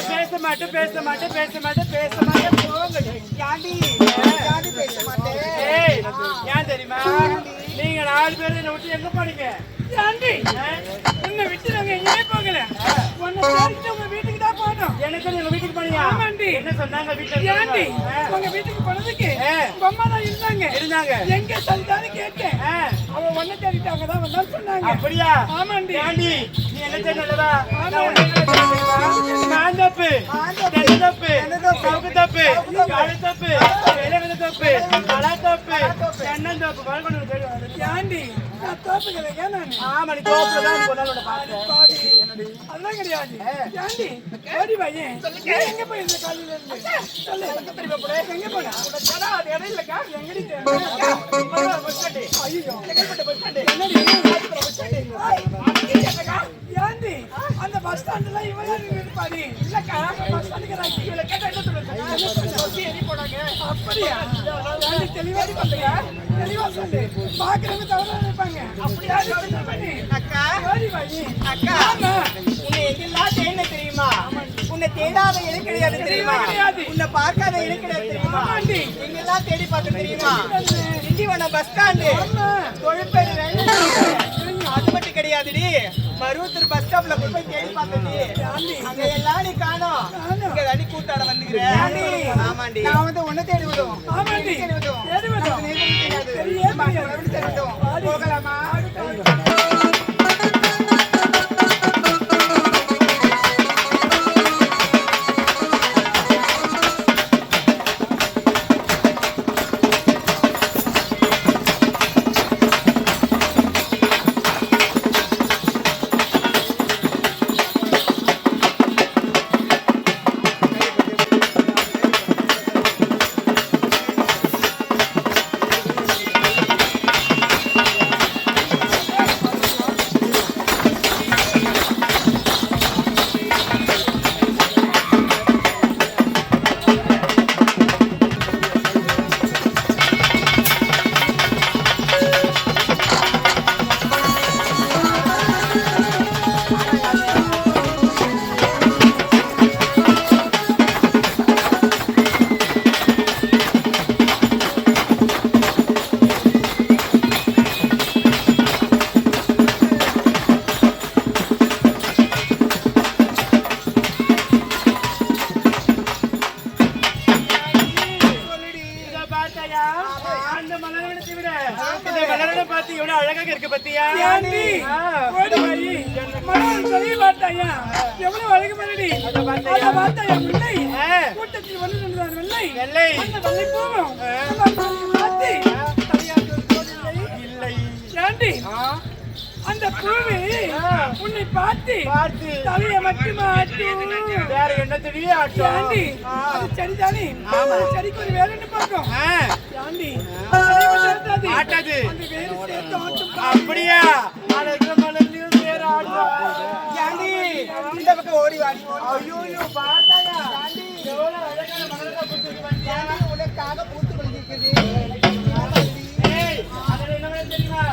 பேச மாட்டேன் போங்க. யாண்டி பேச மாட்டேன். ஏன் தெரியுமா? நீங்க 4 பேர் என்ன விட்டு எங்க போனீங்க? ஏண்டி உன்னை விட்டு நாங்க எங்கேயே போகல. உன்னை தேடிட்டு உங்க வீட்டுக்கு தான் போனோம். எனக்கு நீங்க வீட்டுக்கு போனியா? ஆமாண்டி. என்ன சொன்னாங்க வீட்டுல? ஏண்டி உங்க வீட்டுக்கு போனதுக்கு உங்க அம்மா தான் இருந்தாங்க. எங்க சரிதான்னு கேட்டேன். அவ உன்னை தேடிட்டு அவங்க தான் வந்தான்னு சொன்னாங்க. அப்படியா? ஆமாண்டி. ஏண்டி நீ என்ன சொன்னதா? நான் தப்பு, தப்பு, சவுக்கு தப்பு, காடு தப்பு, இலவச தப்பு, கலா தப்பு, தென்னன் தப்பு, வளர்க்கணும். ஏண்டி நான் தோப்புக்கிறேன். நான் ஆமா, நீ தோப்புல தான் போனாலும் பார்த்தேன். அதெல்லாம் கிடையாது. ஏண்டி ஓடி பையன் எங்க போயிருந்த காலையில இருந்து சொல்லு. எங்க போனா? அது இடம் இல்லக்கா. எங்கடி ஐயோ ஏண்டி அந்த பஸ் ஸ்டாண்ட்ல இவன் இருப்பாரு. இல்லக்கா பஸ் ஸ்டாண்டுக்கு இவளை கேட்டா என்ன சொல்லுங்க போனாங்க. அப்படியா? தெளிவா சொல்லுங்க. தெளிவா சொல்லு. பாக்குறவங்க தவறா நினைப்பாங்க. அப்படியா? அக்கா ஓடி பையன் அக்கா உன்னை எங்கெல்லாம் தேட தெரியுமா? உன்னை தேடாத இடம் கிடையாது தெரியுமா? உன்னை பார்க்காத இடம் கிடையாது தெரியுமா? எங்கெல்லாம் தேடி பார்க்க தெரியுமா? திண்டிவனம் பஸ் ஸ்டாண்டு, தொழிற்பேரு அது மட்டும் கிடையாதுடி. மருவத்தூர் பஸ் ஸ்டாப்ல போய் தேடி பார்த்தடி. அங்க எல்லாம் நீ காணோம். இங்க தண்ணி கூட்டாட வந்துக்கிறேன். ஆமாண்டி. நான் வந்து உன்னை தேடி விடும். ஆமாண்டி. தேடி விடும். போகலாமா? அழகாக இருக்கு பத்தியா? எவ்வளவு அழகு மலடி. கூட்டத்தில் வந்து வெள்ளை வெள்ளை வெள்ளை போவோம். இல்லை ஏண்டி அந்த பூவி உன்னை பார்த்து தலைய மட்டும் வேற என்ன தெரியும்? ஆண்டி அது சரிதானே? சரிக்கு ஒரு வேலைன்னு பார்க்கும். ஆண்டி ஆட்டாது. அந்த வேறு சேர்த்து ஆட்டும். அப்படியா? மலர்லயும் வேற ஆண்டி இந்த பக்கம் ஓடி வாடி. ஐயோ பார்த்தாயா? ஆண்டி எவ்வளவு அழகான மலர்களை கொடுத்துட்டு வந்தியா? உனக்காக பூத்து கொண்டிருக்குது. அதுல என்ன தெரியுமா?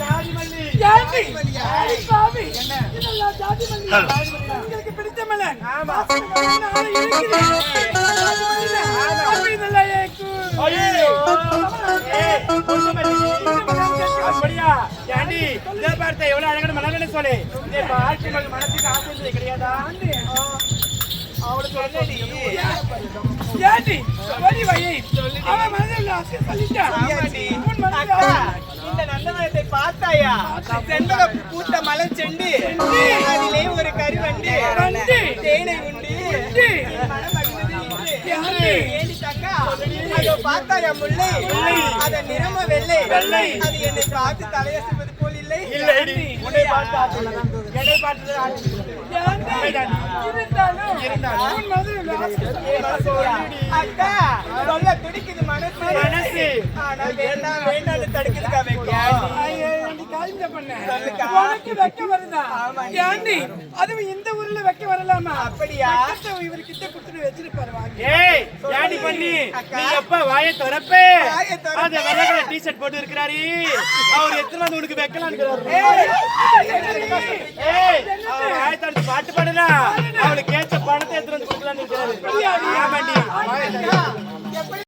ஜாதி மல்லி. பாவி இதெல்லாம் ஜாதி மல்லி. உங்களுக்கு பிடித்த மலர். ஆமா. அப்படியா? ஏண்டி இதை பார்த்த எவ்வளவு அழகான மலர்னு சொல்லு. இதை பார்த்து மனசுக்கு ஆசை கிடையாதா? அவளை சொல்லி ஏண்டி ஓடி வையை அவன் மனதில் ஆசை சொல்லிட்டான். இந்த நல்லவனத்தை பார்த்தாயா? செண்பக பூத்த மலர் செண்டு, அதிலே ஒரு கருவண்டு தேனை உண்டு. அதோ பார்த்தாயா முல்லை? அதன் நிறம வெள்ளை. அது என்னை பார்த்து தலையசைப்பது போல் இல்லை. உன்னை பார்த்து என்னை பார்த்து அக்கா சொல்ல துடிக்குது மனசு. ஆனா வேண்டாம் வேண்டாம் தடுக்குதுக்கா. அதுவும் இந்த ஊர்ல வைக்க வரலாமா? அப்படியா? இவர்கிட்ட கொடுத்து வச்சிருப்பாரு. எப்ப வாயை திறப்பே அந்த வெள்ளை டி-ஷர்ட் போட்டு இருக்கிறாரு. அவர் எத்தனை வந்து உனக்கு வைக்கலாம்? பாட்டு பாடுறா அவளுக்கு கேட்ட பணத்தை எடுத்துட்டு வந்து கொடுக்கலாம்னு இருக்கிறாரு. இல்லையாடி? ஆமாண்டி. எப்படி